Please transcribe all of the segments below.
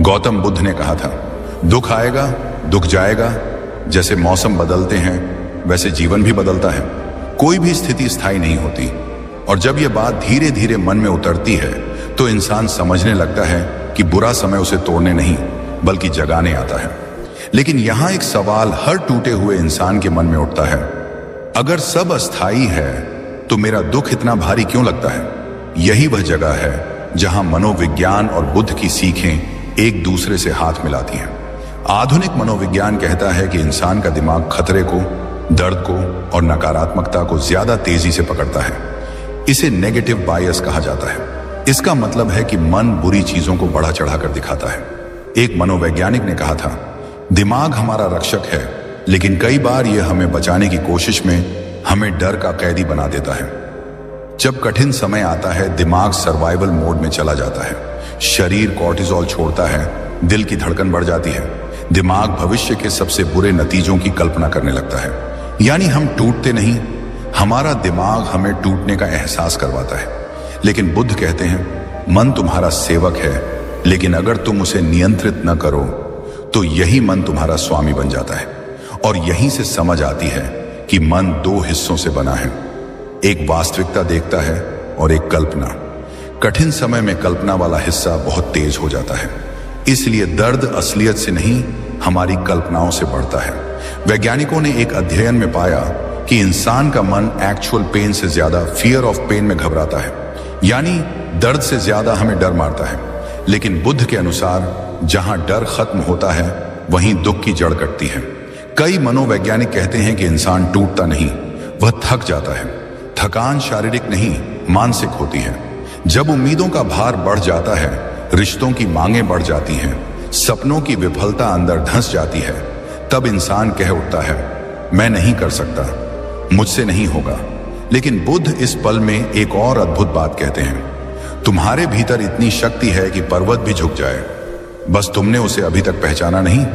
गौतम बुद्ध ने कहा था, दुख आएगा, दुख जाएगा। जैसे मौसम बदलते हैं वैसे जीवन भी बदलता है। कोई भी स्थिति स्थायी नहीं होती। और जब यह बात धीरे धीरे मन में उतरती है तो इंसान समझने लगता है कि बुरा समय उसे तोड़ने नहीं बल्कि जगाने आता है। लेकिन यहां एक सवाल हर टूटे हुए इंसान के मन में उठता है, अगर सब अस्थाई है तो मेरा दुख इतना भारी क्यों लगता है? यही वह जगह है जहां मनोविज्ञान और बुद्ध की सीखें एक दूसरे से हाथ मिलाती हैं। आधुनिक मनोविज्ञान कहता है कि इंसान का दिमाग खतरे को, दर्द को और नकारात्मकता को ज्यादा तेजी से पकड़ता है। इसे नेगेटिव बायस कहा जाता है। इसका मतलब है कि मन बुरी चीजों को बढ़ा चढ़ाकर दिखाता है। एक मनोवैज्ञानिक ने कहा था, दिमाग हमारा रक्षक है, लेकिन कई बार यह हमें बचाने की कोशिश में हमें डर का कैदी बना देता है। जब कठिन समय आता है दिमाग सर्वाइवल मोड में चला जाता है। शरीर कॉर्टिसोल छोड़ता है, दिल की धड़कन बढ़ जाती है, दिमाग भविष्य के सबसे बुरे नतीजों की कल्पना करने लगता है। यानी हम टूटते नहीं, हमारा दिमाग हमें टूटने का एहसास करवाता है। लेकिन बुद्ध कहते हैं, मन तुम्हारा सेवक है, लेकिन अगर तुम उसे नियंत्रित न करो तो यही मन तुम्हारा स्वामी बन जाता है। और यहीं से समझ आती है कि मन दो हिस्सों से बना है, एक वास्तविकता देखता है और एक कल्पना। कठिन समय में कल्पना वाला हिस्सा बहुत तेज हो जाता है, इसलिए दर्द असलियत से नहीं हमारी कल्पनाओं से बढ़ता है। वैज्ञानिकों ने एक अध्ययन में पाया कि इंसान का मन एक्चुअल पेन से ज्यादा फियर ऑफ पेन में घबराता है, यानी दर्द से ज्यादा हमें डर मारता है। लेकिन बुद्ध के अनुसार जहां डर खत्म होता है वहीं दुख की जड़ कटती है। कई मनोवैज्ञानिक कहते हैं कि इंसान टूटता नहीं, वह थक जाता है। थकान शारीरिक नहीं मानसिक होती है। जब उम्मीदों का भार बढ़ जाता है, रिश्तों की मांगें बढ़ जाती हैं, सपनों की विफलता अंदर धंस जाती है, तब इंसान कह उठता है, मैं नहीं कर सकता, मुझसे नहीं होगा। लेकिन बुद्ध इस पल में एक और अद्भुत बात कहते हैं, तुम्हारे भीतर इतनी शक्ति है कि पर्वत भी झुक जाए, बस तुमने उसे अभी तक पहचाना नहीं।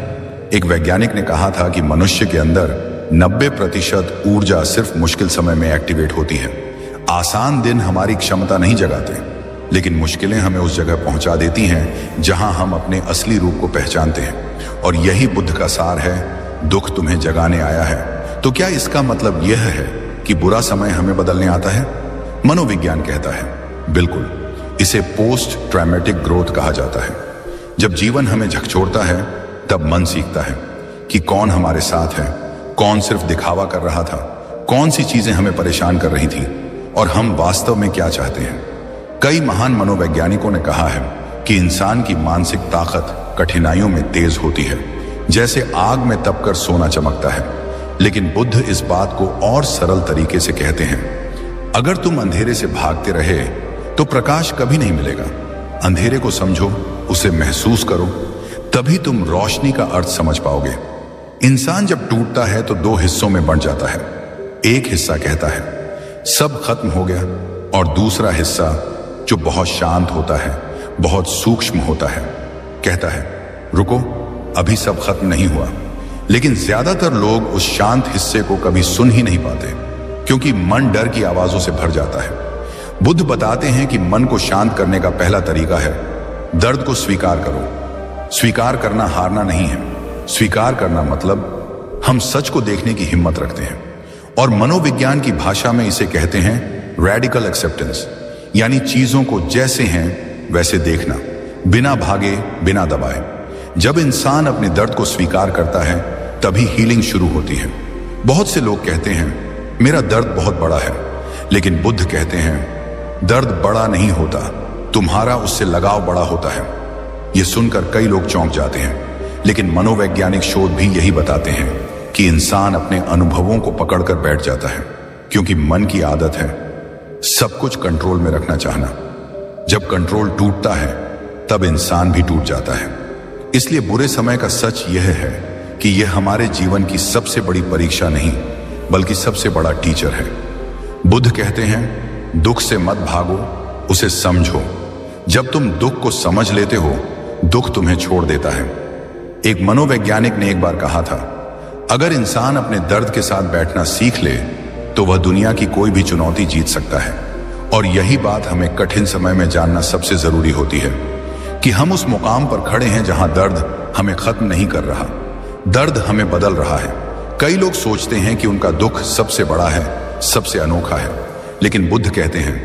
एक वैज्ञानिक ने कहा था कि मनुष्य के अंदर 90% ऊर्जा सिर्फ मुश्किल समय में एक्टिवेट होती है। आसान दिन हमारी क्षमता नहीं जगाते, लेकिन मुश्किलें हमें उस जगह पहुंचा देती हैं जहां हम अपने असली रूप को पहचानते हैं। और यही बुद्ध का सार है, दुख तुम्हें जगाने आया है। तो क्या इसका मतलब यह है कि बुरा समय हमें बदलने आता है? मनोविज्ञान कहता है, बिल्कुल। इसे पोस्ट ट्रॉमेटिक ग्रोथ कहा जाता है। जब जीवन हमें झकझोरता है तब मन सीखता है कि कौन हमारे साथ है, कौन सिर्फ दिखावा कर रहा था, कौन सी चीजें हमें परेशान कर रही थी और हम वास्तव में क्या चाहते हैं। कई महान मनोवैज्ञानिकों ने कहा है कि इंसान की मानसिक ताकत कठिनाइयों में तेज होती है, जैसे आग में तपकर सोना चमकता है। लेकिन बुद्ध इस बात को और सरल तरीके से कहते हैं, अगर तुम अंधेरे से भागते रहे तो प्रकाश कभी नहीं मिलेगा। अंधेरे को समझो, उसे महसूस करो, तभी तुम रोशनी का अर्थ समझ पाओगे। इंसान जब टूटता है तो दो हिस्सों में बंट जाता है। एक हिस्सा कहता है सब खत्म हो गया, और दूसरा हिस्सा जो बहुत शांत होता है, बहुत सूक्ष्म होता है, कहता है रुको, अभी सब खत्म नहीं हुआ। लेकिन ज्यादातर लोग उस शांत हिस्से को कभी सुन ही नहीं पाते, क्योंकि मन डर की आवाजों से भर जाता है। बुद्ध बताते हैं कि मन को शांत करने का पहला तरीका है, दर्द को स्वीकार करो। स्वीकार करना हारना नहीं है, स्वीकार करना मतलब हम सच को देखने की हिम्मत रखते हैं। और मनोविज्ञान की भाषा में इसे कहते हैं रेडिकल एक्सेप्टेंस, यानी चीजों को जैसे हैं वैसे देखना, बिना भागे, बिना दबाए। जब इंसान अपने दर्द को स्वीकार करता है तभी हीलिंग शुरू होती है। बहुत से लोग कहते हैं मेरा दर्द बहुत बड़ा है, लेकिन बुद्ध कहते हैं दर्द बड़ा नहीं होता, तुम्हारा उससे लगाव बड़ा होता है। यह सुनकर कई लोग चौंक जाते हैं, लेकिन मनोवैज्ञानिक शोध भी यही बताते हैं कि इंसान अपने अनुभवों को पकड़कर बैठ जाता है, क्योंकि मन की आदत है सब कुछ कंट्रोल में रखना चाहना। जब कंट्रोल टूटता है तब इंसान भी टूट जाता है। इसलिए बुरे समय का सच यह है कि यह हमारे जीवन की सबसे बड़ी परीक्षा नहीं, बल्कि सबसे बड़ा टीचर है। बुद्ध कहते हैं दुख से मत भागो, उसे समझो। जब तुम दुख को समझ लेते हो, दुख तुम्हें छोड़ देता है। एक मनोवैज्ञानिक ने एक बार कहा था, अगर इंसान अपने दर्द के साथ बैठना सीख ले तो वह दुनिया की कोई भी चुनौती जीत सकता है। और यही बात हमें कठिन समय में जानना सबसे जरूरी होती है कि हम उस मुकाम पर खड़े हैं जहां दर्द हमें खत्म नहीं कर रहा, दर्द हमें बदल रहा है। कई लोग सोचते हैं कि उनका दुख सबसे बड़ा है, सबसे अनोखा है, लेकिन बुद्ध कहते हैं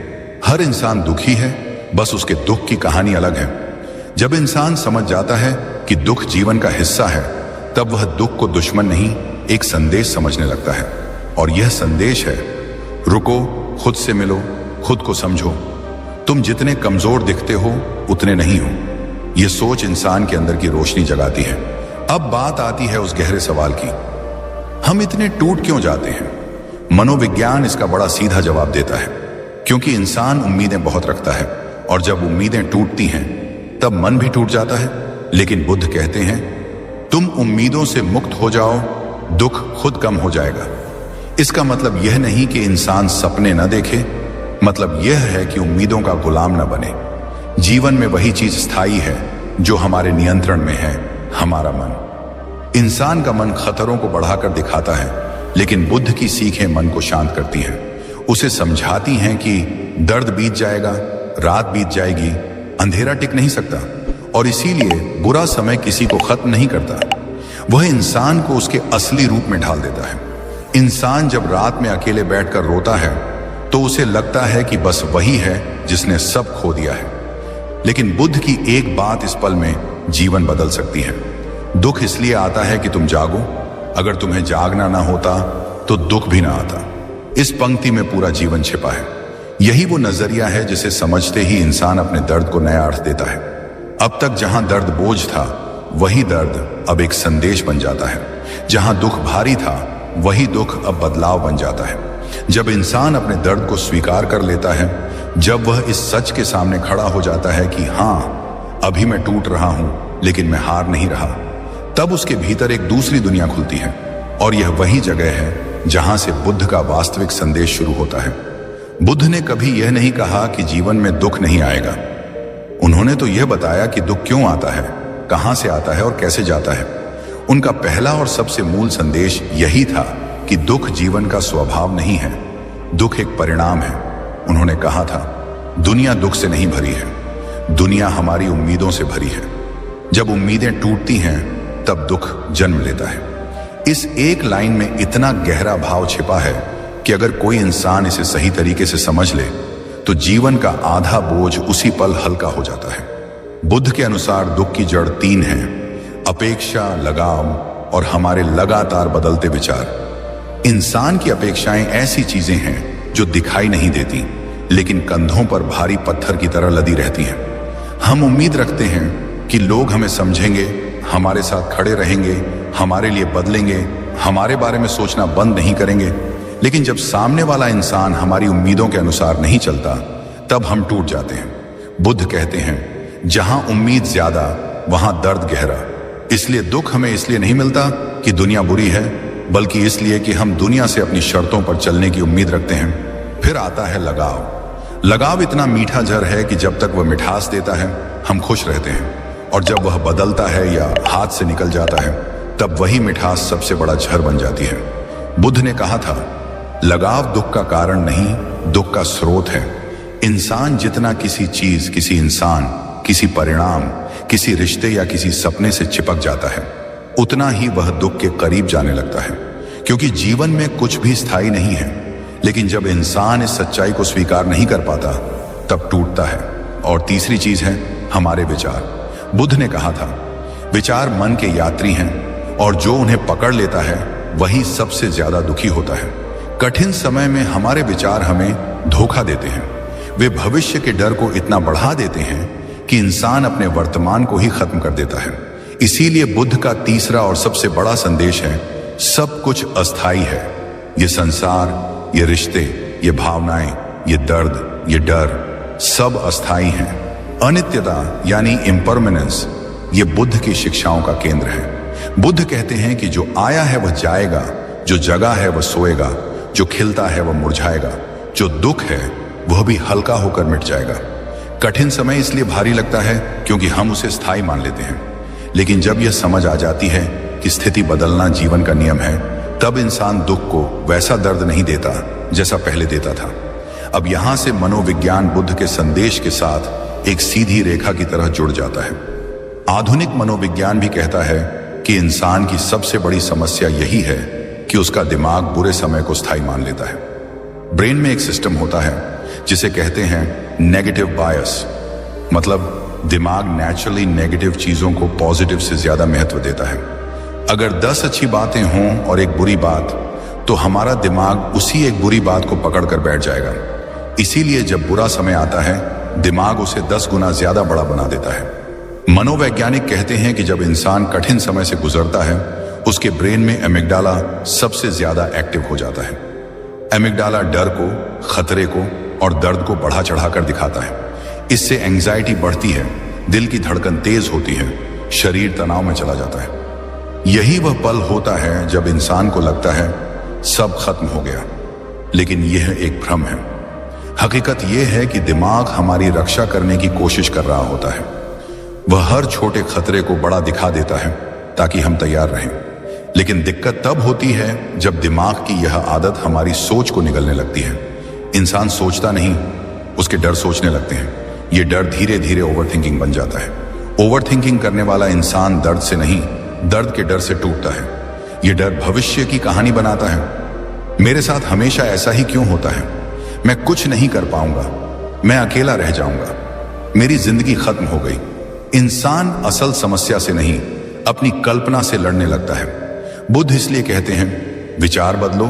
हर इंसान दुखी है, बस उसके दुख की कहानी अलग है। जब इंसान समझ जाता है कि दुख जीवन का हिस्सा है, तब वह दुख को दुश्मन नहीं, एक संदेश समझने लगता है। और यह संदेश है, रुको, खुद से मिलो, खुद को समझो। तुम जितने कमजोर दिखते हो उतने नहीं हो। यह सोच इंसान के अंदर की रोशनी जगाती है। अब बात आती है उस गहरे सवाल की, हम इतने टूट क्यों जाते हैं? मनोविज्ञान इसका बड़ा सीधा जवाब देता है, क्योंकि इंसान उम्मीदें बहुत रखता है, और जब उम्मीदें टूटती हैं तब मन भी टूट जाता है। लेकिन बुद्ध कहते हैं, तुम उम्मीदों से मुक्त हो जाओ, दुख खुद कम हो जाएगा। इसका मतलब यह नहीं कि इंसान सपने न देखे, मतलब यह है कि उम्मीदों का गुलाम न बने। जीवन में वही चीज स्थायी है जो हमारे नियंत्रण में है, हमारा मन। इंसान का मन खतरों को बढ़ाकर दिखाता है, लेकिन बुद्ध की सीखें मन को शांत करती हैं। उसे समझाती हैं कि दर्द बीत जाएगा, रात बीत जाएगी, अंधेरा टिक नहीं सकता, और इसीलिए बुरा समय किसी को खत्म नहीं करता, वह इंसान को उसके असली रूप में ढाल देता है। इंसान जब रात में अकेले बैठकर रोता है तो उसे लगता है कि बस वही है जिसने सब खो दिया है। लेकिन बुद्ध की एक बात इस पल में जीवन बदल सकती है। दुख इसलिए आता है कि तुम जागो, अगर तुम्हें जागना ना होता तो दुख भी ना आता। इस पंक्ति में पूरा जीवन छिपा है। यही वो नजरिया है जिसे समझते ही इंसान अपने दर्द को नया अर्थ देता है। अब तक जहां दर्द बोझ था, वही दर्द अब एक संदेश बन जाता है। जहां दुख भारी था, वही दुख अब बदलाव बन जाता है। जब इंसान अपने दर्द को स्वीकार कर लेता है, जब वह इस सच के सामने खड़ा हो जाता है कि हाँ, अभी मैं टूट रहा हूं, लेकिन मैं हार नहीं रहा, तब उसके भीतर एक दूसरी दुनिया खुलती है। और यह वही जगह है जहां से बुद्ध का वास्तविक संदेश शुरू होता है। बुद्ध ने कभी यह नहीं कहा कि जीवन में दुख नहीं आएगा। उन्होंने तो यह बताया कि दुख क्यों आता है, कहां से आता है और कैसे जाता है। उनका पहला और सबसे मूल संदेश यही था कि दुख जीवन का स्वभाव नहीं है, दुख एक परिणाम है। उन्होंने कहा था, दुनिया दुख से नहीं भरी है, दुनिया हमारी उम्मीदों से भरी है। जब उम्मीदें टूटती हैं तब दुख जन्म लेता है। इस एक लाइन में इतना गहरा भाव छिपा है कि अगर कोई इंसान इसे सही तरीके से समझ ले तो जीवन का आधा बोझ उसी पल हल्का हो जाता है। बुद्ध के अनुसार दुख की जड़ 3 है: अपेक्षा, लगाव और हमारे लगातार बदलते विचार। इंसान की अपेक्षाएं ऐसी चीजें हैं जो दिखाई नहीं देती, लेकिन कंधों पर भारी पत्थर की तरह लदी रहती हैं। हम उम्मीद रखते हैं कि लोग हमें समझेंगे, हमारे साथ खड़े रहेंगे, हमारे लिए बदलेंगे, हमारे बारे में सोचना बंद नहीं करेंगे। लेकिन जब सामने वाला इंसान हमारी उम्मीदों के अनुसार नहीं चलता, तब हम टूट जाते हैं। बुद्ध कहते हैं, जहां उम्मीद ज्यादा वहां दर्द गहरा। इसलिए दुख हमें इसलिए नहीं मिलता कि दुनिया बुरी है, बल्कि इसलिए कि हम दुनिया से अपनी शर्तों पर चलने की उम्मीद रखते हैं। फिर आता है लगाव। लगाव इतना मीठा जहर है कि जब तक वह मिठास देता है, हम खुश रहते हैं, और जब वह बदलता है या हाथ से निकल जाता है, तब वही मिठास सबसे बड़ा जहर बन जाती है। बुद्ध ने कहा था, लगाव दुख का कारण नहीं, दुख का स्रोत है। इंसान जितना किसी चीज, किसी इंसान, किसी परिणाम, किसी रिश्ते या किसी सपने से चिपक जाता है, उतना ही वह दुख के करीब जाने लगता है। क्योंकि जीवन में कुछ भी स्थायी नहीं है। लेकिन जब इंसान इस सच्चाई को स्वीकार नहीं कर पाता, तब टूटता है। और तीसरी चीज है हमारे विचार। बुद्ध ने कहा था, विचार मन के यात्री हैं, और जो उन्हें पकड़ लेता है वही सबसे ज्यादा दुखी होता है। कठिन समय में हमारे विचार हमें धोखा देते हैं। वे भविष्य के डर को इतना बढ़ा देते हैं कि इंसान अपने वर्तमान को ही खत्म कर देता है। इसीलिए बुद्ध का तीसरा और सबसे बड़ा संदेश है, सब कुछ अस्थाई है। ये संसार, ये रिश्ते, ये भावनाएं, ये दर्द, ये डर, सब अस्थाई हैं। अनित्यता यानी इम्परमानेंस, ये बुद्ध की शिक्षाओं का केंद्र है। बुद्ध कहते हैं कि जो आया है वह जाएगा, जो जगा है वह सोएगा, जो खिलता है वह मुरझाएगा, जो दुख है वह भी हल्का होकर मिट जाएगा। कठिन समय इसलिए भारी लगता है क्योंकि हम उसे स्थायी मान लेते हैं। लेकिन जब यह समझ आ जाती है कि स्थिति बदलना जीवन का नियम है, तब इंसान दुख को वैसा दर्द नहीं देता जैसा पहले देता था। अब यहां से मनोविज्ञान बुद्ध के संदेश के साथ एक सीधी रेखा की तरह जुड़ जाता है। आधुनिक मनोविज्ञान भी कहता है कि इंसान की सबसे बड़ी समस्या यही है कि उसका दिमाग बुरे समय को स्थायी मान लेता है। ब्रेन में एक सिस्टम होता है जिसे कहते हैं नेगेटिव बायस, मतलब दिमाग नेचुरली नेगेटिव चीजों को पॉजिटिव से ज्यादा महत्व देता है। अगर 10 अच्छी बातें हों और एक बुरी बात, तो हमारा दिमाग उसी एक बुरी बात को पकड़कर बैठ जाएगा। इसीलिए जब बुरा समय आता है, दिमाग उसे 10 गुना ज्यादा बड़ा बना देता है। मनोवैज्ञानिक कहते हैं कि जब इंसान कठिन समय से गुजरता है, उसके ब्रेन में एमिग्डाला सबसे ज्यादा एक्टिव हो जाता है। एमिग्डाला डर को, खतरे को और दर्द को बढ़ा चढ़ाकर दिखाता है। इससे एंजाइटी बढ़ती है, दिल की धड़कन तेज होती है, शरीर तनाव में चला जाता है। यही वह पल होता है जब इंसान को लगता है सब खत्म हो गया, लेकिन यह एक भ्रम है। हकीकत यह है कि दिमाग हमारी रक्षा करने की कोशिश कर रहा होता है। वह हर छोटे खतरे को बड़ा दिखा देता है ताकि हम तैयार रहें। लेकिन दिक्कत तब होती है जब दिमाग की यह आदत हमारी सोच को निगलने लगती है। इंसान सोचता नहीं, उसके डर सोचने लगते हैं। यह डर धीरे धीरे ओवरथिंकिंग बन जाता है। ओवरथिंकिंग करने वाला इंसान दर्द से नहीं, दर्द के डर से टूटता है। यह डर भविष्य की कहानी बनाता है। मेरे साथ हमेशा ऐसा ही क्यों होता है? मैं कुछ नहीं कर पाऊंगा, मैं अकेला रह जाऊंगा, मेरी जिंदगी खत्म हो गई। इंसान असल समस्या से नहीं, अपनी कल्पना से लड़ने लगता है। बुद्ध इसलिए कहते हैं, विचार बदलो,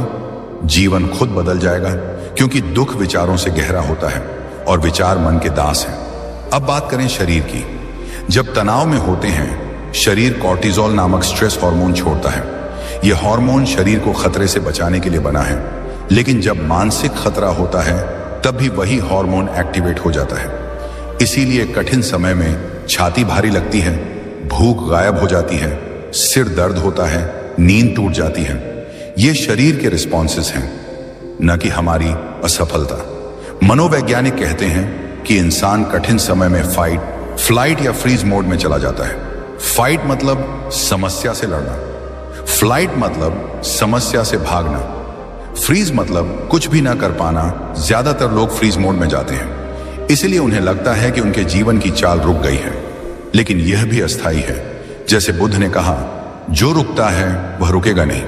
जीवन खुद बदल जाएगा, क्योंकि दुख विचारों से गहरा होता है और विचार मन के दास हैं। अब बात करें शरीर की। जब तनाव में होते हैं, शरीर कॉर्टिजोल नामक स्ट्रेस हार्मोन छोड़ता है। यह हार्मोन शरीर को खतरे से बचाने के लिए बना है। लेकिन जब मानसिक खतरा होता है, तब भी वही हार्मोन एक्टिवेट हो जाता है। इसीलिए कठिन समय में छाती भारी लगती है, भूख गायब हो जाती है, सिर दर्द होता है, नींद टूट जाती है। ये शरीर के रिस्पॉन्सेस हैं, न कि हमारी असफलता। मनोवैज्ञानिक कहते हैं कि इंसान कठिन समय में फाइट, फ्लाइट या फ्रीज मोड में चला जाता है। फाइट मतलब समस्या से लड़ना, फ्लाइट मतलब समस्या से भागना, फ्रीज मतलब कुछ भी ना कर पाना। ज्यादातर लोग फ्रीज मोड में जाते हैं, इसलिए उन्हें लगता है कि उनके जीवन की चाल रुक गई है। लेकिन यह भी अस्थायी है। जैसे बुद्ध ने कहा, जो रुकता है वह रुकेगा नहीं,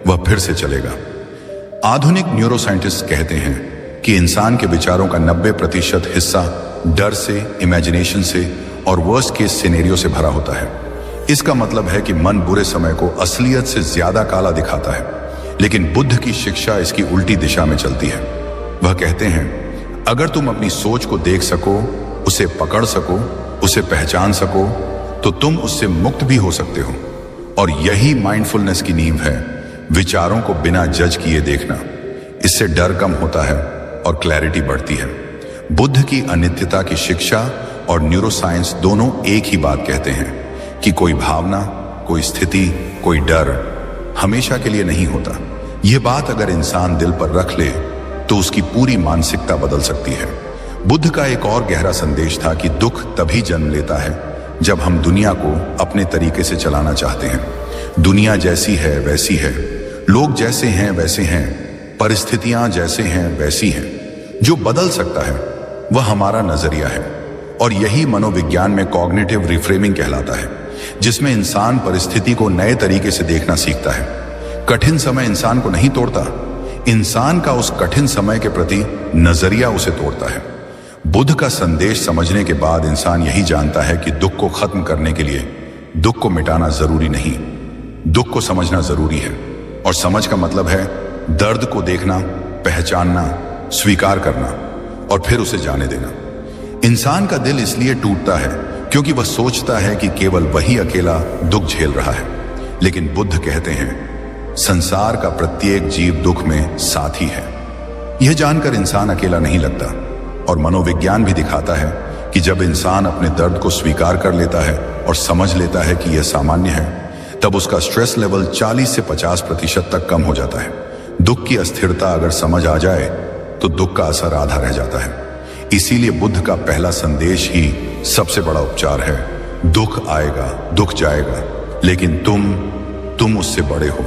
वह फिर से चलेगा। आधुनिक न्यूरोसाइंटिस्ट कहते हैं कि इंसान के विचारों का 90% हिस्सा डर से, इमेजिनेशन से और वर्स्ट केस सिनेरियो से भरा होता है। इसका मतलब है कि मन बुरे समय को असलियत से ज्यादा काला दिखाता है। लेकिन बुद्ध की शिक्षा इसकी उल्टी दिशा में चलती है। वह कहते हैं, अगर तुम अपनी सोच को देख सको, उसे पकड़ सको, उसे पहचान सको, तो तुम उससे मुक्त भी हो सकते हो। और यही माइंडफुलनेस की नींव है, विचारों को बिना जज किए देखना। इससे डर कम होता है और क्लैरिटी बढ़ती है। बुद्ध की अनित्यता की शिक्षा और न्यूरोसाइंस दोनों एक ही बात कहते हैं कि कोई भावना, कोई स्थिति, कोई डर हमेशा के लिए नहीं होता। यह बात अगर इंसान दिल पर रख ले तो उसकी पूरी मानसिकता बदल सकती है। बुद्ध का एक और गहरा संदेश था कि दुख तभी जन्म लेता है जब हम दुनिया को अपने तरीके से चलाना चाहते हैं। दुनिया जैसी है वैसी है, लोग जैसे हैं वैसे हैं, परिस्थितियां जैसे हैं वैसी हैं। जो बदल सकता है वह हमारा नजरिया है। और यही मनोविज्ञान में कॉग्निटिव रिफ्रेमिंग कहलाता है, जिसमें इंसान परिस्थिति को नए तरीके से देखना सीखता है। कठिन समय इंसान को नहीं तोड़ता, इंसान का उस कठिन समय के प्रति नजरिया उसे तोड़ता है। बुद्ध का संदेश समझने के बाद इंसान यही जानता है कि दुख को खत्म करने के लिए दुख को मिटाना जरूरी नहीं, दुख को समझना जरूरी है। और समझ का मतलब है दर्द को देखना, पहचानना, स्वीकार करना और फिर उसे जाने देना। इंसान का दिल इसलिए टूटता है क्योंकि वह सोचता है कि केवल वही अकेला दुख झेल रहा है। लेकिन बुद्ध कहते हैं, संसार का प्रत्येक जीव दुख में साथी है। यह जानकर इंसान अकेला नहीं लगता। और मनोविज्ञान भी दिखाता है कि जब इंसान अपने दर्द को स्वीकार कर लेता है और समझ लेता है कि यह सामान्य है, तब उसका स्ट्रेस लेवल 40 से 50% तक कम हो जाता है। दुख की अस्थिरता अगर समझ आ जाए तो दुख का असर आधा रह जाता है। इसीलिए बुद्ध का पहला संदेश ही सबसे बड़ा उपचार है। दुख आएगा, दुख जाएगा, लेकिन तुम उससे बड़े हो।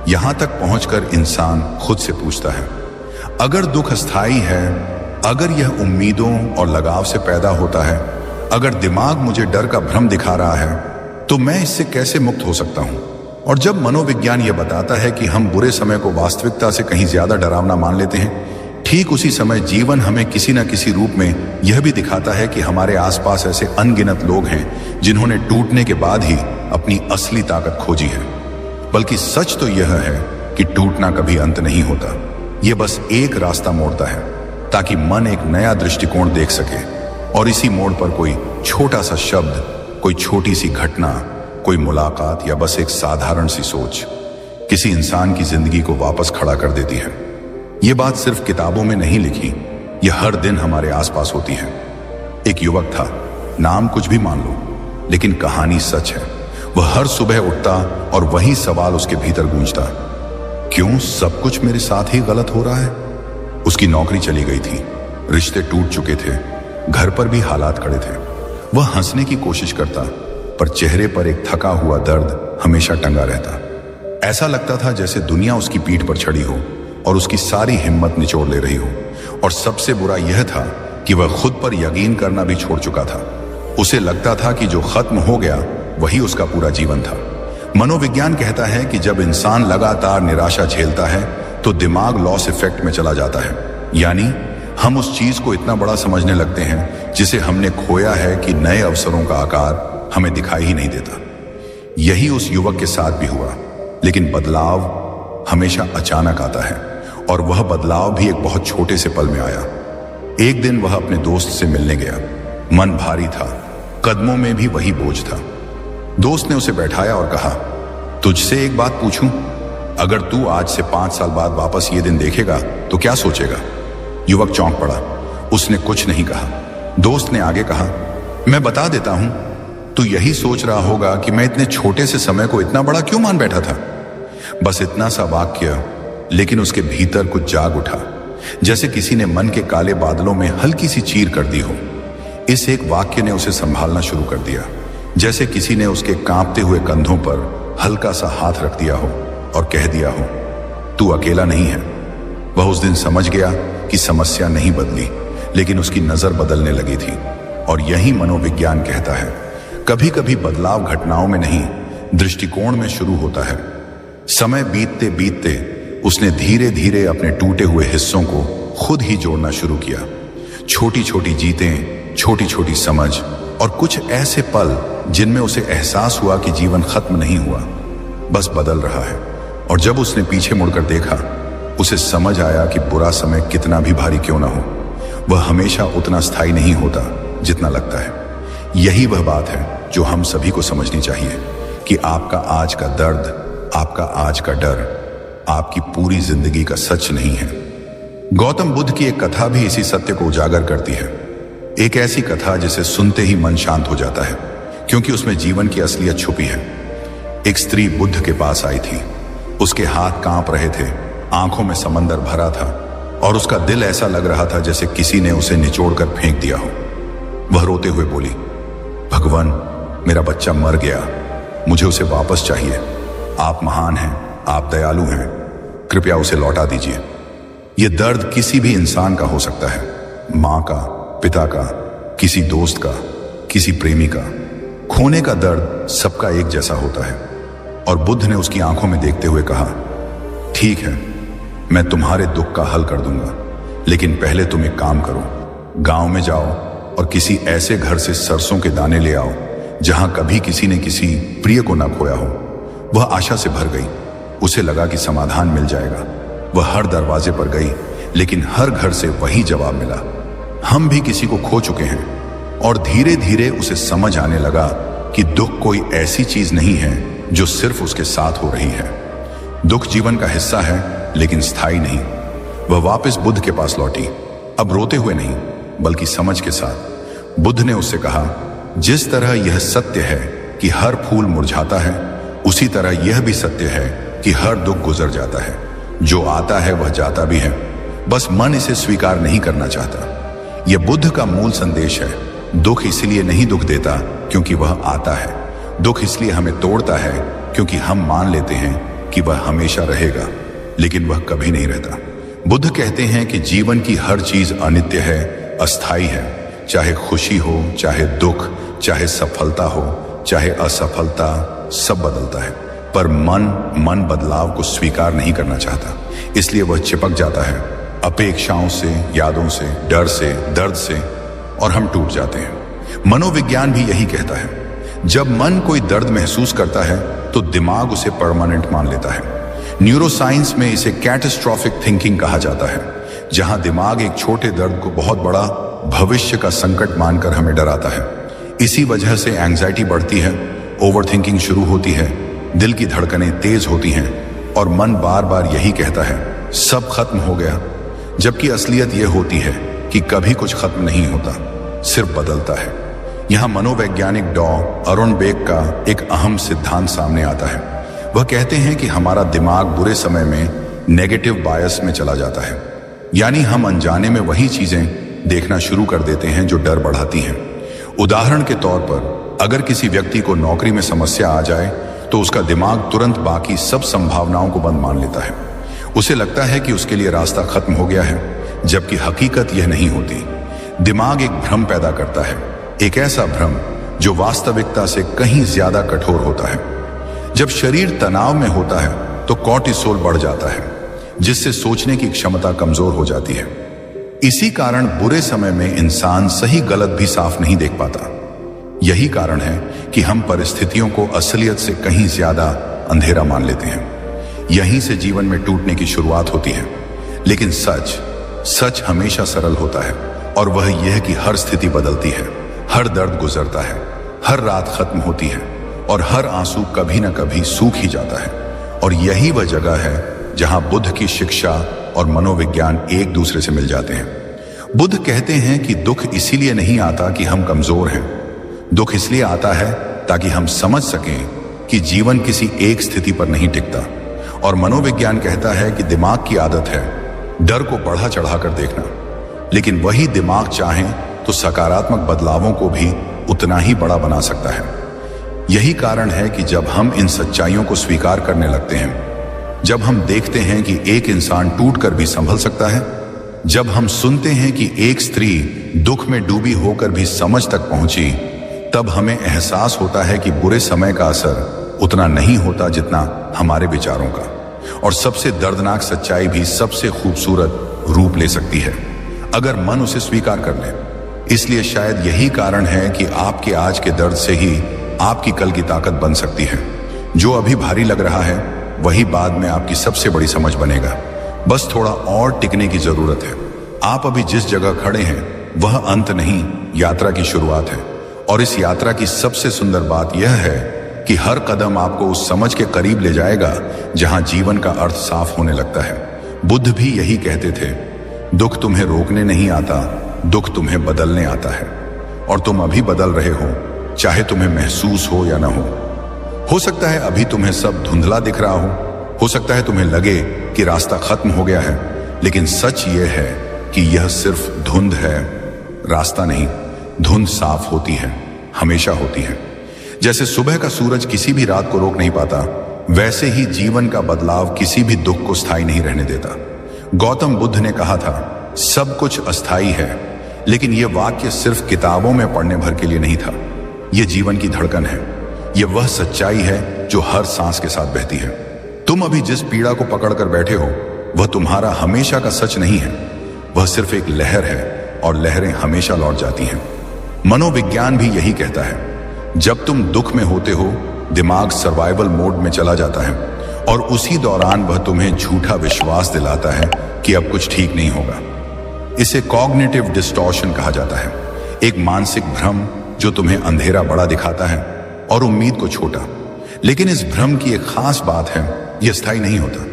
यहां तक पहुंचकर इंसान खुद से पूछता है, अगर दुख अस्थायी है अगर यह उम्मीदों और लगाव से पैदा होता है, अगर दिमाग मुझे डर का भ्रम दिखा रहा है, तो मैं इससे कैसे मुक्त हो सकता हूं? और जब मनोविज्ञान यह बताता है कि हम बुरे समय को वास्तविकता से कहीं ज्यादा डरावना मान लेते हैं, ठीक उसी समय जीवन हमें किसी न किसी रूप में यह भी दिखाता है कि हमारे आसपास ऐसे अनगिनत लोग हैं जिन्होंने टूटने के बाद ही अपनी असली ताकत खोजी है। बल्कि सच तो यह है कि टूटना कभी अंत नहीं होता, यह बस एक रास्ता मोड़ता है ताकि मन एक नया दृष्टिकोण देख सके। और इसी मोड़ पर कोई छोटा सा शब्द, कोई छोटी सी घटना, कोई मुलाकात या बस एक साधारण सी सोच किसी इंसान की जिंदगी को वापस खड़ा कर देती है। ये बात सिर्फ किताबों में नहीं लिखी, यह हर दिन हमारे आसपास होती है। एक युवक था, नाम कुछ भी मान लो, लेकिन कहानी सच है। वह हर सुबह उठता और वही सवाल उसके भीतर गूंजता, क्यों सब कुछ मेरे साथ ही गलत हो रहा है? उसकी नौकरी चली गई थी, रिश्ते टूट चुके थे, घर पर भी हालात खड़े थे। वह हंसने की कोशिश करता, पर चेहरे पर एक थका हुआ दर्द हमेशा टंगा रहता। ऐसा लगता था जैसे दुनिया उसकी पीठ पर चढ़ी हो और उसकी सारी हिम्मत निचोड़ ले रही हो। और सबसे बुरा यह था कि वह खुद पर यकीन करना भी छोड़ चुका था। उसे लगता था कि जो खत्म हो गया वही उसका पूरा जीवन था। मनोविज्ञान कहता है कि जब इंसान लगातार निराशा झेलता है तो दिमाग लॉस इफेक्ट में चला जाता है, यानी हम उस चीज को इतना बड़ा समझने लगते हैं जिसे हमने खोया है कि नए अवसरों का आकार हमें दिखाई ही नहीं देता। यही उस युवक के साथ भी हुआ, लेकिन बदलाव हमेशा अचानक आता है और वह बदलाव भी एक बहुत छोटे से पल में आया। एक दिन वह अपने दोस्त से मिलने गया। मन भारी था, कदमों में भी वही बोझ था। दोस्त ने उसे बैठाया और कहा, तुझसे एक बात पूछूं? अगर तू आज से 5 साल बाद वापस ये दिन देखेगा तो क्या सोचेगा? युवक चौंक पड़ा, उसने कुछ नहीं कहा। दोस्त ने आगे कहा, मैं बता देता हूं, तू यही सोच रहा होगा कि मैं इतने छोटे से समय को इतना बड़ा क्यों मान बैठा था। बस इतना सा वाक्य, लेकिन उसके भीतर कुछ जाग उठा, जैसे किसी ने मन के काले बादलों में हल्की सी चीर कर दी हो। इस एक वाक्य ने उसे संभालना शुरू कर दिया, जैसे किसी ने उसके कांपते हुए कंधों पर हल्का सा हाथ रख दिया हो और कह दिया हो, तू अकेला नहीं है। वह उस दिन समझ गया कि समस्या नहीं बदली, लेकिन उसकी नजर बदलने लगी थी। और यही मनोविज्ञान कहता है, कभी कभी बदलाव घटनाओं में नहीं, दृष्टिकोण में शुरू होता है। समय बीतते बीतते उसने धीरे धीरे अपने टूटे हुए हिस्सों को खुद ही जोड़ना शुरू किया। छोटी छोटी जीतें, छोटी छोटी समझ और कुछ ऐसे पल जिनमें उसे एहसास हुआ कि जीवन खत्म नहीं हुआ, बस बदल रहा है। और जब उसने पीछे मुड़कर देखा, उसे समझ आया कि बुरा समय कितना भी भारी क्यों ना हो, वह हमेशा उतना स्थायी नहीं होता जितना लगता है। यही वह बात है जो हम सभी को समझनी चाहिए कि आपका आज का दर्द, आपका आज का डर, आपकी पूरी जिंदगी का सच नहीं है। गौतम बुद्ध की एक कथा भी इसी सत्य को उजागर करती है। एक ऐसी कथा जिसे सुनते ही मन शांत हो जाता है, क्योंकि उसमें जीवन की असलियत छुपी है। एक स्त्री बुद्ध के पास आई थी। उसके हाथ कांप रहे थे, आंखों में समंदर भरा था और उसका दिल ऐसा लग रहा था जैसे किसी ने उसे निचोड़कर फेंक दिया हो। वह रोते हुए बोली, भगवान, मेरा बच्चा मर गया, मुझे उसे वापस चाहिए। आप महान हैं, आप दयालु हैं, कृपया उसे लौटा दीजिए। यह दर्द किसी भी इंसान का हो सकता है, माँ का, पिता का, किसी दोस्त का, किसी प्रेमी का। खोने का दर्द सबका एक जैसा होता है। और बुद्ध ने उसकी आंखों में देखते हुए कहा, ठीक है, मैं तुम्हारे दुख का हल कर दूंगा, लेकिन पहले तुम एक काम करो, गांव में जाओ और किसी ऐसे घर से सरसों के दाने ले आओ जहां कभी किसी ने किसी प्रिय को ना खोया हो। वह आशा से भर गई, उसे लगा कि समाधान मिल जाएगा। वह हर दरवाजे पर गई, लेकिन हर घर से वही जवाब मिला, हम भी किसी को खो चुके हैं। और धीरे धीरे उसे समझ आने लगा कि दुख कोई ऐसी चीज नहीं है जो सिर्फ उसके साथ हो रही है। दुख जीवन का हिस्सा है, लेकिन स्थायी नहीं। वह वापस बुद्ध के पास लौटी, अब रोते हुए नहीं, बल्कि समझ के साथ। बुद्ध ने उससे कहा, जिस तरह यह सत्य है कि हर फूल मुरझाता है, उसी तरह यह भी सत्य है कि हर दुख गुजर जाता है। जो आता है वह जाता भी है, बस मन इसे स्वीकार नहीं करना चाहता। यह बुद्ध का मूल संदेश है। दुख इसलिए नहीं दुख देता क्योंकि वह आता है, दुख इसलिए हमें तोड़ता है क्योंकि हम मान लेते हैं कि वह हमेशा रहेगा, लेकिन वह कभी नहीं रहता। बुद्ध कहते हैं कि जीवन की हर चीज अनित्य है, अस्थाई है। चाहे खुशी हो, चाहे दुख, चाहे सफलता हो, चाहे असफलता, सब बदलता है। पर मन बदलाव को स्वीकार नहीं करना चाहता, इसलिए वह चिपक जाता है अपेक्षाओं से, यादों से, डर से, दर्द से, और हम टूट जाते हैं। मनोविज्ञान भी यही कहता है, जब मन कोई दर्द महसूस करता है तो दिमाग उसे परमानेंट मान लेता है। न्यूरोसाइंस में इसे कैटास्ट्रोफिक थिंकिंग कहा जाता है, जहां दिमाग एक छोटे दर्द को बहुत बड़ा भविष्य का संकट मानकर हमें डराता है। इसी वजह से एंजाइटी बढ़ती है, ओवरथिंकिंग शुरू होती है, दिल की धड़कनें तेज होती हैं और मन बार बार यही कहता है सब खत्म हो गया। जबकि असलियत यह होती है कि कभी कुछ खत्म नहीं होता, सिर्फ बदलता है। यहां मनोवैज्ञानिक डॉ अरुण बेक का एक अहम सिद्धांत सामने आता है। वह कहते हैं कि हमारा दिमाग बुरे समय में नेगेटिव बायस में चला जाता है, यानी हम अनजाने में वही चीजें देखना शुरू कर देते हैं जो डर बढ़ाती हैं। उदाहरण के तौर पर अगर किसी व्यक्ति को नौकरी में समस्या आ जाए तो उसका दिमाग तुरंत बाकी सब संभावनाओं को बंद मान लेता है। उसे लगता है कि उसके लिए रास्ता खत्म हो गया है, जबकि हकीकत यह नहीं होती। दिमाग एक भ्रम पैदा करता है, एक ऐसा भ्रम जो वास्तविकता से कहीं ज्यादा कठोर होता है। जब शरीर तनाव में होता है तो कॉर्टिसोल बढ़ जाता है, जिससे सोचने की क्षमता कमजोर हो जाती है। इसी कारण बुरे समय में इंसान सही गलत भी साफ नहीं देख पाता। यही कारण है कि हम परिस्थितियों को असलियत से कहीं ज्यादा अंधेरा मान लेते हैं। यहीं से जीवन में टूटने की शुरुआत होती है। लेकिन सच हमेशा सरल होता है, और वह यह कि हर स्थिति बदलती है, हर दर्द गुजरता है, हर रात खत्म होती है और हर आंसू कभी न कभी सूख ही जाता है। और यही वह जगह है जहां बुद्ध की शिक्षा और मनोविज्ञान एक दूसरे से मिल जाते हैं। बुद्ध कहते हैं कि दुख इसीलिए नहीं आता कि हम कमजोर हैं, दुख इसलिए आता है ताकि हम समझ सकें कि जीवन किसी एक स्थिति पर नहीं टिकता। और मनोविज्ञान कहता है कि दिमाग की आदत है डर को बढ़ा चढ़ाकर देखना, लेकिन वही दिमाग चाहे तो सकारात्मक बदलावों को भी उतना ही बड़ा बना सकता है। यही कारण है कि जब हम इन सच्चाइयों को स्वीकार करने लगते हैं, जब हम देखते हैं कि एक इंसान टूटकर भी संभल सकता है, जब हम सुनते हैं कि एक स्त्री दुख में डूबी होकर भी समझ तक पहुंची, तब हमें एहसास होता है कि बुरे समय का असर उतना नहीं होता जितना हमारे विचारों का। और सबसे दर्दनाक सच्चाई भी सबसे खूबसूरत रूप ले सकती है अगर मन उसे स्वीकार कर ले। इसलिए शायद यही कारण है कि आपके आज के दर्द से ही आपकी कल की ताकत बन सकती है। जो अभी भारी लग रहा है वही बाद में आपकी सबसे बड़ी समझ बनेगा। बस थोड़ा और टिकने की जरूरत है। आप अभी जिस जगह खड़े हैं वह अंत नहीं, यात्रा की शुरुआत है। और इस यात्रा की सबसे सुंदर बात यह है कि हर कदम आपको उस समझ के करीब ले जाएगा जहां जीवन का अर्थ साफ होने लगता है। बुद्ध भी यही कहते थे, दुख तुम्हें रोकने नहीं आता, दुख तुम्हें बदलने आता है। और तुम अभी बदल रहे हो, चाहे तुम्हें महसूस हो या ना हो सकता है अभी तुम्हें सब धुंधला दिख रहा हो सकता है तुम्हें लगे कि रास्ता खत्म हो गया है, लेकिन सच यह है कि यह सिर्फ धुंध है, रास्ता नहीं। धुंध साफ होती है, हमेशा होती है। जैसे सुबह का सूरज किसी भी रात को रोक नहीं पाता, वैसे ही जीवन का बदलाव किसी भी दुख को स्थायी नहीं रहने देता। गौतम बुद्ध ने कहा था, सब कुछ अस्थाई है, लेकिन यह वाक्य सिर्फ किताबों में पढ़ने भर के लिए नहीं था। यह जीवन की धड़कन है, यह वह सच्चाई है जो हर सांस के साथ बहती है। तुम अभी जिस पीड़ा को पकड़कर बैठे हो वह तुम्हारा हमेशा का सच नहीं है, वह सिर्फ एक लहर है और लहरें हमेशा लौट जाती हैं। मनोविज्ञान भी यही कहता है, जब तुम दुख में होते हो दिमाग सर्वाइवल मोड में चला जाता है और उसी दौरान वह तुम्हें झूठा विश्वास दिलाता है कि अब कुछ ठीक नहीं होगा। इसे कॉग्निटिव डिस्टॉर्शन कहा जाता है, एक मानसिक भ्रम जो तुम्हें अंधेरा बड़ा दिखाता है और उम्मीद को छोटा। लेकिन इस भ्रम की एक खास बात है, यह स्थायी नहीं होता।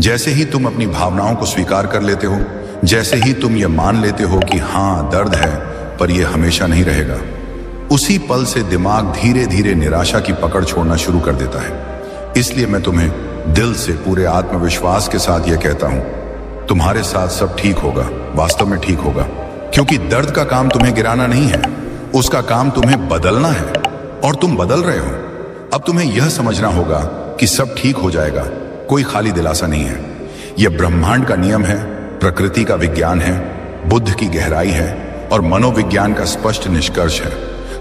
जैसे ही तुम अपनी भावनाओं को स्वीकार कर लेते हो, जैसे ही तुम यह मान लेते हो कि हाँ दर्द है पर यह हमेशा नहीं रहेगा, उसी पल से दिमाग धीरे धीरे निराशा की पकड़ छोड़ना शुरू कर देता है। इसलिए मैं तुम्हें दिल से पूरे आत्मविश्वास के साथ यह कहता हूं, तुम्हारे साथ सब ठीक होगा, वास्तव में ठीक होगा। क्योंकि दर्द का काम तुम्हें गिराना नहीं है, उसका काम तुम्हें बदलना है और तुम बदल रहे हो। अब तुम्हें यह समझना होगा कि सब ठीक हो जाएगा कोई खाली दिलासा नहीं है। यह ब्रह्मांड का नियम है प्रकृति का विज्ञान है, बुद्ध की गहराई है और मनोविज्ञान का स्पष्ट निष्कर्ष है।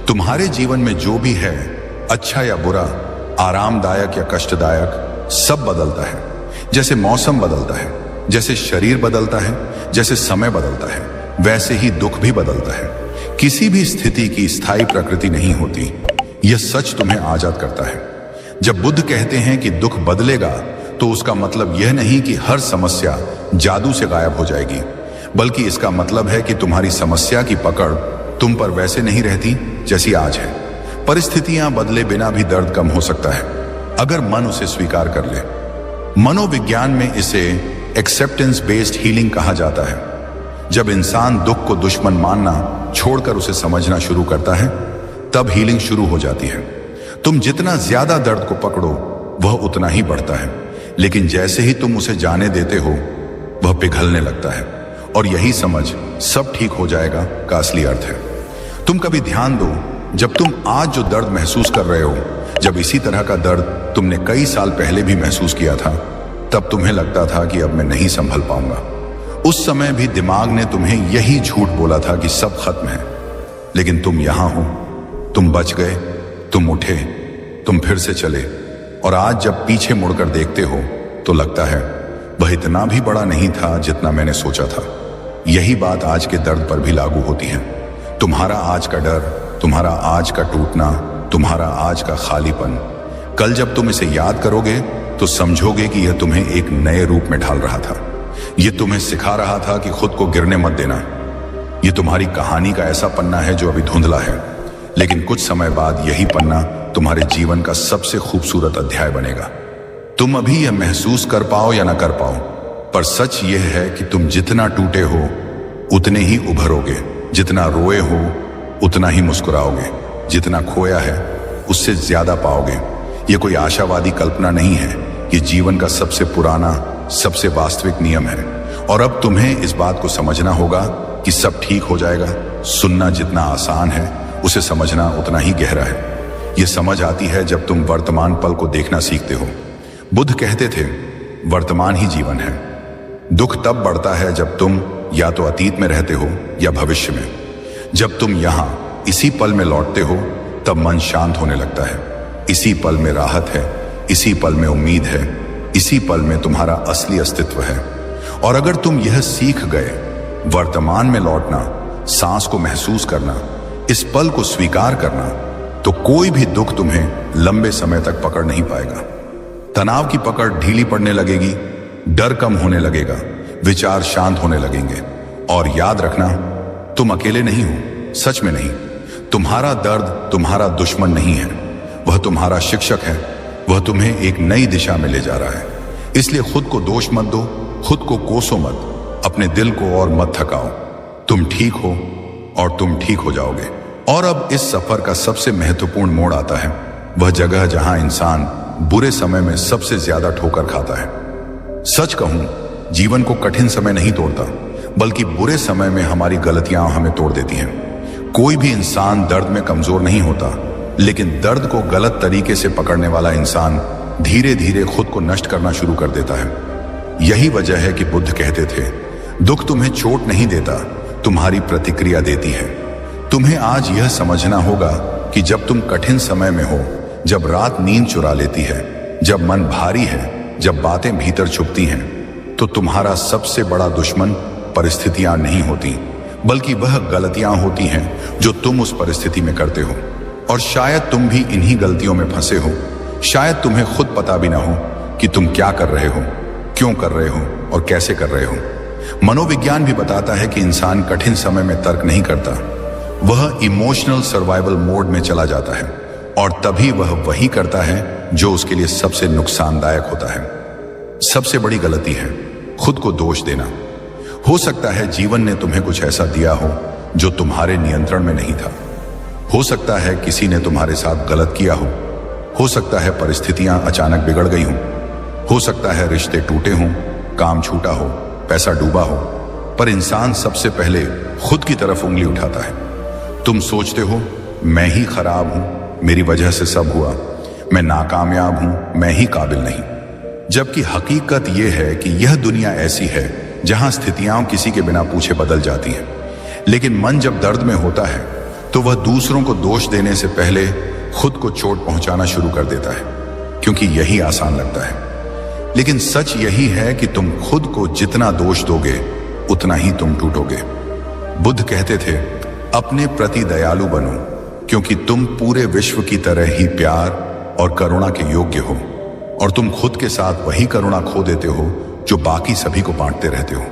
तुम्हारे जीवन में जो भी है, अच्छा या बुरा, आरामदायक या कष्टदायक, सब बदलता है। जैसे मौसम बदलता है, जैसे शरीर बदलता है, जैसे समय बदलता है, वैसे ही दुख भी बदलता है। किसी भी स्थिति की स्थायी प्रकृति नहीं होती। यह सच तुम्हें आजाद करता है। जब बुद्ध कहते हैं कि दुख बदलेगा, तो उसका मतलब यह नहीं कि हर समस्या जादू से गायब हो जाएगी, बल्कि इसका मतलब है कि तुम्हारी समस्या की पकड़ तुम पर वैसे नहीं रहती जैसी आज है। परिस्थितियां बदले बिना भी दर्द कम हो सकता है, अगर मन उसे स्वीकार कर ले। मनोविज्ञान में इसे एक्सेप्टेंस बेस्ड हीलिंग कहा जाता है। जब इंसान दुख को दुश्मन मानना छोड़कर उसे समझना शुरू करता है, तब हीलिंग शुरू हो जाती है। तुम जितना ज्यादा दर्द को पकड़ो, वह उतना ही बढ़ता है, लेकिन जैसे ही तुम उसे जाने देते हो, वह पिघलने लगता है। और यही समझ सब ठीक हो जाएगा का असली अर्थ है। तुम कभी ध्यान दो, जब तुम आज जो दर्द महसूस कर रहे हो, जब इसी तरह का दर्द तुमने कई साल पहले भी महसूस किया था, तब तुम्हें लगता था कि अब मैं नहीं संभल पाऊंगा। उस समय भी दिमाग ने तुम्हें यही झूठ बोला था कि सब खत्म है, लेकिन तुम यहां हो, तुम बच गए, तुम उठे, तुम फिर से चले। और आज जब पीछे मुड़कर देखते हो, तो लगता है वह इतना भी बड़ा नहीं था जितना मैंने सोचा था। यही बात आज के दर्द पर भी लागू होती है। तुम्हारा आज का डर, तुम्हारा आज का टूटना, तुम्हारा आज का खालीपन, कल जब तुम इसे याद करोगे तो समझोगे कि यह तुम्हें एक नए रूप में ढाल रहा था। यह तुम्हें सिखा रहा था कि खुद को गिरने मत देना। यह तुम्हारी कहानी का ऐसा पन्ना है जो अभी धुंधला है, लेकिन कुछ समय बाद यही पन्ना तुम्हारे जीवन का सबसे खूबसूरत अध्याय बनेगा। तुम अभी यह महसूस कर पाओ या ना कर पाओ, पर सच यह है कि तुम जितना टूटे हो उतने ही उभरोगे, जितना रोए हो उतना ही मुस्कुराओगे, जितना खोया है उससे ज्यादा पाओगे। यह कोई आशावादी कल्पना नहीं है, ये जीवन का सबसे पुराना, सबसे वास्तविक नियम है। और अब तुम्हें इस बात को समझना होगा कि सब ठीक हो जाएगा। सुनना जितना आसान है, उसे समझना उतना ही गहरा है। यह समझ आती है जब तुम वर्तमान पल को देखना सीखते हो। बुद्ध कहते थे, वर्तमान ही जीवन है। दुख तब बढ़ता है जब तुम या तो अतीत में रहते हो या भविष्य में। जब तुम यहां इसी पल में लौटते हो, तब मन शांत होने लगता है। इसी पल में राहत है, इसी पल में उम्मीद है, इसी पल में तुम्हारा असली अस्तित्व है। और अगर तुम यह सीख गए, वर्तमान में लौटना, सांस को महसूस करना, इस पल को स्वीकार करना, तो कोई भी दुख तुम्हें लंबे समय तक पकड़ नहीं पाएगा। तनाव की पकड़ ढीली पड़ने लगेगी, डर कम होने लगेगा, विचार शांत होने लगेंगे। और याद रखना, तुम अकेले नहीं हो, सच में नहीं। तुम्हारा दर्द तुम्हारा दुश्मन नहीं है, वह तुम्हारा शिक्षक है। वह तुम्हें एक नई दिशा में ले जा रहा है। इसलिए खुद को दोष मत दो, खुद को कोसो मत, अपने दिल को और मत थकाओ। तुम ठीक हो और तुम ठीक हो जाओगे। और अब इस सफर का सबसे महत्वपूर्ण मोड़ आता है, वह जगह जहां इंसान बुरे समय में सबसे ज्यादा ठोकर खाता है। सच कहूं, जीवन को कठिन समय नहीं तोड़ता, बल्कि बुरे समय में हमारी गलतियां हमें तोड़ देती हैं। कोई भी इंसान दर्द में कमजोर नहीं होता, लेकिन दर्द को गलत तरीके से पकड़ने वाला इंसान धीरे धीरे खुद को नष्ट करना शुरू कर देता है। यही वजह है कि बुद्ध कहते थे, दुख तुम्हें चोट नहीं देता, तुम्हारी प्रतिक्रिया देती है। तुम्हें आज यह समझना होगा कि जब तुम कठिन समय में हो, जब रात नींद चुरा लेती है, जब मन भारी है, जब बातें भीतर छुपती हैं, तो तुम्हारा सबसे बड़ा दुश्मन परिस्थितियां नहीं होती, बल्कि वह गलतियां होती हैं जो तुम उस परिस्थिति में करते हो। और शायद तुम भी इन्हीं गलतियों में फंसे हो। शायद तुम्हें खुद पता भी ना हो कि तुम क्या कर रहे हो, क्यों कर रहे हो और कैसे कर रहे हो। मनोविज्ञान भी बताता है कि इंसान कठिन समय में तर्क नहीं करता, वह इमोशनल सर्वाइवल मोड में चला जाता है। और तभी वह वही करता है जो उसके लिए सबसे नुकसानदायक होता है। सबसे बड़ी गलती है खुद को दोष देना। हो सकता है जीवन ने तुम्हें कुछ ऐसा दिया हो जो तुम्हारे नियंत्रण में नहीं था। हो सकता है किसी ने तुम्हारे साथ गलत किया हो सकता है परिस्थितियां अचानक बिगड़ गई हो सकता है रिश्ते टूटे हों, काम छूटा हो, पैसा डूबा हो। पर इंसान सबसे पहले खुद की तरफ उंगली उठाता है। तुम सोचते हो, मैं ही खराब हूं, मेरी वजह से सब हुआ, मैं नाकामयाब हूं, मैं ही काबिल नहीं। जबकि हकीकत यह है कि यह दुनिया ऐसी है जहां स्थितियां किसी के बिना पूछे बदल जाती हैं। लेकिन मन जब दर्द में होता है तो वह दूसरों को दोष देने से पहले खुद को चोट पहुंचाना शुरू कर देता है, क्योंकि यही आसान लगता है। लेकिन सच यही है कि तुम खुद को जितना दोष दोगे उतना ही तुम टूटोगे। बुद्ध कहते थे, अपने प्रति दयालु बनो, क्योंकि तुम पूरे विश्व की तरह ही प्यार और करुणा के योग्य हो, और तुम खुद के साथ वही करुणा खो देते हो जो बाकी सभी को बांटते रहते हो।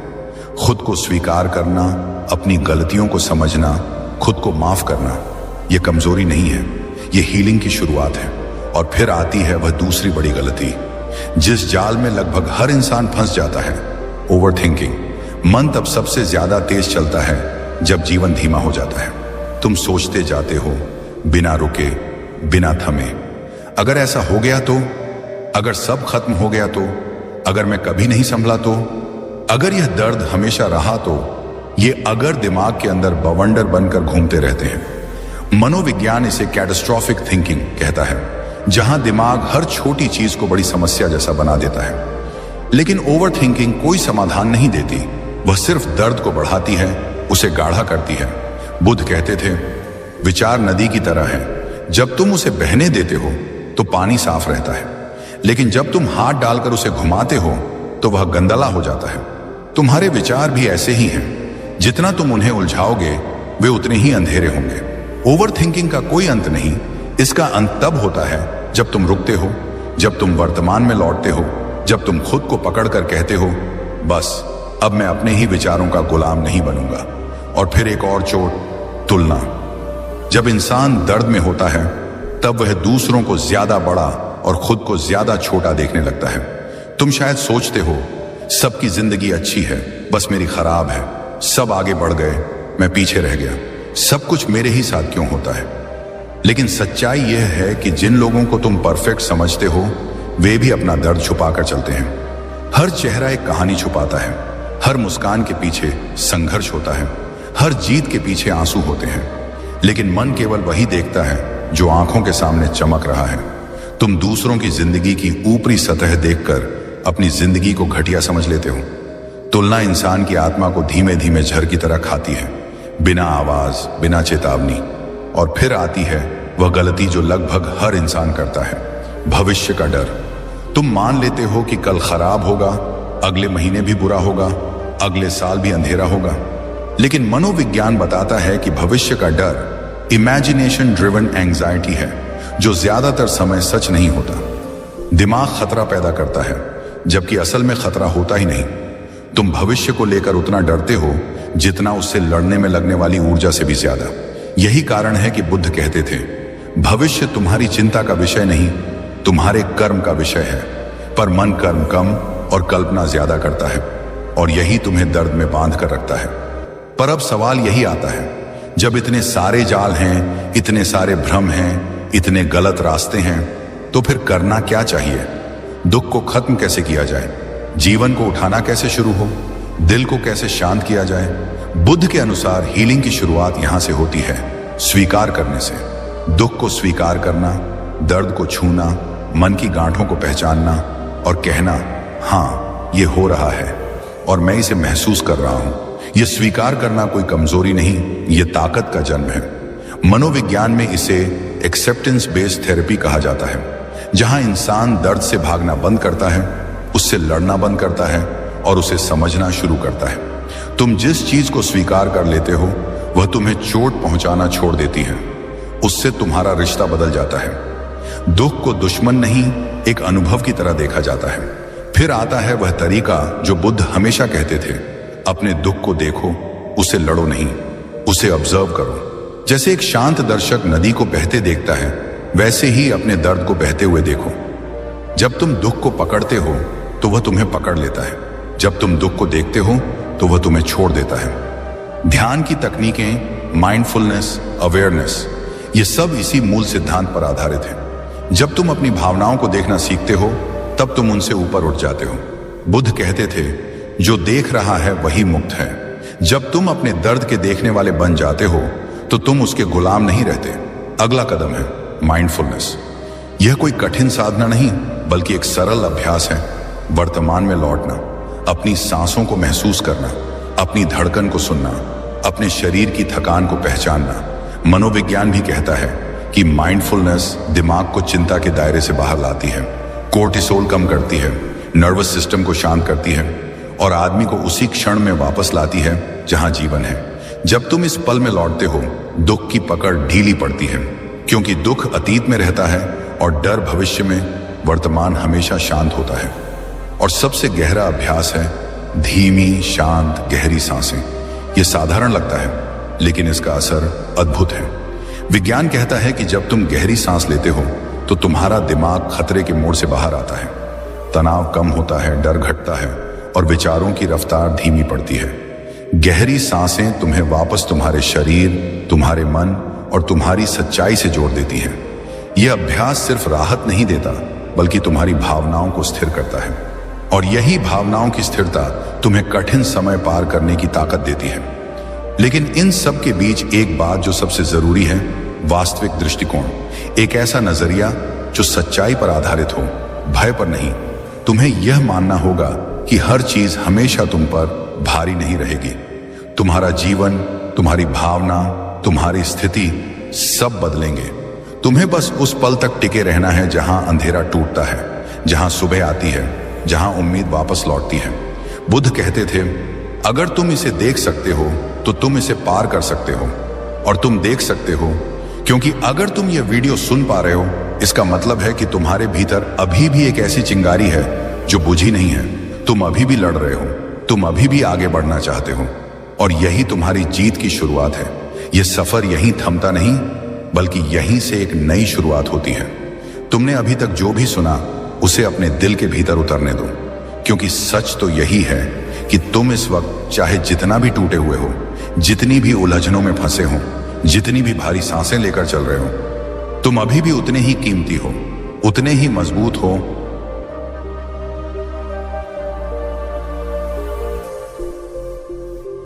खुद को स्वीकार करना, अपनी गलतियों को समझना, खुद को माफ करना, यह कमजोरी नहीं है, यह हीलिंग की शुरुआत है। और फिर आती है वह दूसरी बड़ी गलती, जिस जाल में लगभग हर इंसान फंस जाता है, ओवर थिंकिंग। मन तब सबसे ज्यादा तेज चलता है जब जीवन धीमा हो जाता है। तुम सोचते जाते हो बिना रुके, बिना थमे। अगर ऐसा हो गया तो, अगर सब खत्म हो गया तो, अगर मैं कभी नहीं संभला तो, अगर यह दर्द हमेशा रहा तो, ये अगर दिमाग के अंदर बवंडर बनकर घूमते रहते हैं। मनोविज्ञान इसे कैटास्ट्रोफिक थिंकिंग कहता है, जहां दिमाग हर छोटी चीज को बड़ी समस्या जैसा बना देता है। लेकिन ओवर थिंकिंग कोई समाधान नहीं देती, वह सिर्फ दर्द को बढ़ाती है, उसे गाढ़ा करती है। बुद्ध कहते थे, विचार नदी की तरह है, जब तुम उसे बहने देते हो तो पानी साफ रहता है, लेकिन जब तुम हाथ डालकर उसे घुमाते हो तो वह गंदला हो जाता है। तुम्हारे विचार भी ऐसे ही हैं, जितना तुम उन्हें उलझाओगे वे उतने ही अंधेरे होंगे। ओवर थिंकिंग का कोई अंत नहीं, इसका अंत तब होता है जब तुम रुकते हो, जब तुम वर्तमान में लौटते हो, जब तुम खुद को पकड़कर कहते हो, बस अब मैं अपने ही विचारों का गुलाम नहीं बनूंगा। और फिर एक और चोट, तुलना। जब इंसान दर्द में होता है तब वह दूसरों को ज्यादा बड़ा और खुद को ज्यादा छोटा देखने लगता है। तुम शायद सोचते हो, सबकी जिंदगी अच्छी है, बस मेरी खराब है, सब आगे बढ़ गए, मैं पीछे रह गया, सब कुछ मेरे ही साथ क्यों होता है। लेकिन सच्चाई यह है कि जिन लोगों को तुम परफेक्ट समझते हो वे भी अपना दर्द छुपाकर चलते हैं। हर चेहरा एक कहानी छुपाता है, हर मुस्कान के पीछे संघर्ष होता है, हर जीत के पीछे आंसू होते हैं। लेकिन मन केवल वही देखता है जो आंखों के सामने चमक रहा है। तुम दूसरों की जिंदगी की ऊपरी सतह देखकर अपनी जिंदगी को घटिया समझ लेते हो। तुलना इंसान की आत्मा को धीमे धीमे जहर की तरह खाती है, बिना आवाज, बिना चेतावनी। और फिर आती है वह गलती जो लगभग हर इंसान करता है, भविष्य का डर। तुम मान लेते हो कि कल खराब होगा, अगले महीने भी बुरा होगा, अगले साल भी अंधेरा होगा। लेकिन मनोविज्ञान बताता है कि भविष्य का डर इमेजिनेशन ड्रिवन एंजाइटी है, जो ज्यादातर समय सच नहीं होता। दिमाग खतरा पैदा करता है, जबकि असल में खतरा होता ही नहीं। तुम भविष्य को लेकर उतना डरते हो जितना उससे लड़ने में लगने वाली ऊर्जा से भी ज्यादा। यही कारण है कि बुद्ध कहते थे, भविष्य तुम्हारी चिंता का विषय नहीं, तुम्हारे कर्म का विषय है। पर मन कर्म कम और कल्पना ज्यादा करता है, और यही तुम्हें दर्द में बांध कर रखता है। पर अब सवाल यही आता है, जब इतने सारे जाल हैं, इतने सारे भ्रम हैं, इतने गलत रास्ते हैं, तो फिर करना क्या चाहिए? दुख को खत्म कैसे किया जाए? जीवन को उठाना कैसे शुरू हो? दिल को कैसे शांत किया जाए? बुद्ध के अनुसार हीलिंग की शुरुआत यहां से होती है, स्वीकार करने से। दुख को स्वीकार करना, दर्द को छूना, मन की गांठों को पहचानना और कहना, हाँ ये हो रहा है और मैं इसे महसूस कर रहा हूं। यह स्वीकार करना कोई कमजोरी नहीं, यह ताकत का जन्म है। मनोविज्ञान में इसे एक्सेप्टेंस बेस्ड थेरेपी कहा जाता है, जहां इंसान दर्द से भागना बंद करता है, उससे लड़ना बंद करता है और उसे समझना शुरू करता है। तुम जिस चीज को स्वीकार कर लेते हो वह तुम्हें चोट पहुंचाना छोड़ देती है, उससे तुम्हारा रिश्ता बदल जाता है। दुख को दुश्मन नहीं, एक अनुभव की तरह देखा जाता है। फिर आता है वह तरीका जो बुद्ध हमेशा कहते थे, अपने दुख को देखो, उसे लड़ो नहीं, उसे ऑब्जर्व करो। जैसे एक शांत दर्शक नदी को बहते देखता है, वैसे ही अपने दर्द को बहते हुए देखो। जब तुम दुख को पकड़ते हो तो वह तुम्हें पकड़ लेता है, जब तुम दुख को देखते हो तो वह तुम्हें छोड़ देता है। ध्यान की तकनीकें, माइंडफुलनेस, अवेयरनेस, ये सब इसी मूल सिद्धांत पर आधारित है। जब तुम अपनी भावनाओं को देखना सीखते हो तब तुम उनसे ऊपर उठ जाते हो। बुद्ध कहते थे, जो देख रहा है वही मुक्त है। जब तुम अपने दर्द के देखने वाले बन जाते हो तो तुम उसके गुलाम नहीं रहते। अगला कदम है माइंडफुलनेस। यह कोई कठिन साधना नहीं, बल्कि एक सरल अभ्यास है, वर्तमान में लौटना। अपनी सांसों को महसूस करना, अपनी धड़कन को सुनना, अपने शरीर की थकान को पहचानना। मनोविज्ञान भी कहता है कि माइंडफुलनेस दिमाग को चिंता के दायरे से बाहर लाती है, कोर्टिसोल कम करती है, नर्वस सिस्टम को शांत करती है और आदमी को उसी क्षण में वापस लाती है जहां जीवन है। जब तुम इस पल में लौटते हो, दुख की पकड़ ढीली पड़ती है, क्योंकि दुख अतीत में रहता है और डर भविष्य में। वर्तमान हमेशा शांत होता है। और सबसे गहरा अभ्यास है धीमी, शांत, गहरी सांसें। यह साधारण लगता है, लेकिन इसका असर अद्भुत है। विज्ञान कहता है कि जब तुम गहरी सांस लेते हो तो तुम्हारा दिमाग खतरे के मोड़ से बाहर आता है, तनाव कम होता है, डर घटता है और विचारों की रफ्तार धीमी पड़ती है। गहरी सांसें तुम्हें वापस तुम्हारे शरीर, तुम्हारे मन और तुम्हारी सच्चाई से जोड़ देती हैं। यह अभ्यास सिर्फ राहत नहीं देता, बल्कि तुम्हारी भावनाओं को स्थिर करता है। और यही भावनाओं की स्थिरता तुम्हें कठिन समय पार करने की ताकत देती है। लेकिन इन सब के बीच एक बात जो सबसे जरूरी है, वास्तविक दृष्टिकोण। एक ऐसा नजरिया जो सच्चाई पर आधारित हो, भय पर नहीं। तुम्हें यह मानना होगा कि हर चीज हमेशा तुम पर भारी नहीं रहेगी। तुम्हारा जीवन, तुम्हारी भावना, तुम्हारी स्थिति सब बदलेंगे। तुम्हें बस उस पल तक टिके रहना है जहां अंधेरा टूटता है, जहां सुबह आती है, जहां उम्मीद वापस लौटती है। बुद्ध कहते थे, अगर तुम इसे देख सकते हो तो तुम इसे पार कर सकते हो। और तुम देख सकते हो क्योंकि अगर तुम यह वीडियो सुन पा रहे हो, इसका मतलब है कि तुम्हारे भीतर अभी भी एक ऐसी चिंगारी है जो बुझी नहीं है। तुम अभी भी लड़ रहे हो, तुम अभी भी आगे बढ़ना चाहते हो और यही तुम्हारी जीत की शुरुआत है। यह सफर यहीं थमता नहीं, बल्कि यहीं से एक नई शुरुआत होती है। तुमने अभी तक जो भी सुना उसे अपने दिल के भीतर उतरने दो, क्योंकि सच तो यही है कि तुम इस वक्त चाहे जितना भी टूटे हुए हो, जितनी भी उलझनों में फंसे हो, जितनी भी भारी सांसें लेकर चल रहे हो, तुम अभी भी उतने ही कीमती हो, उतने ही मजबूत हो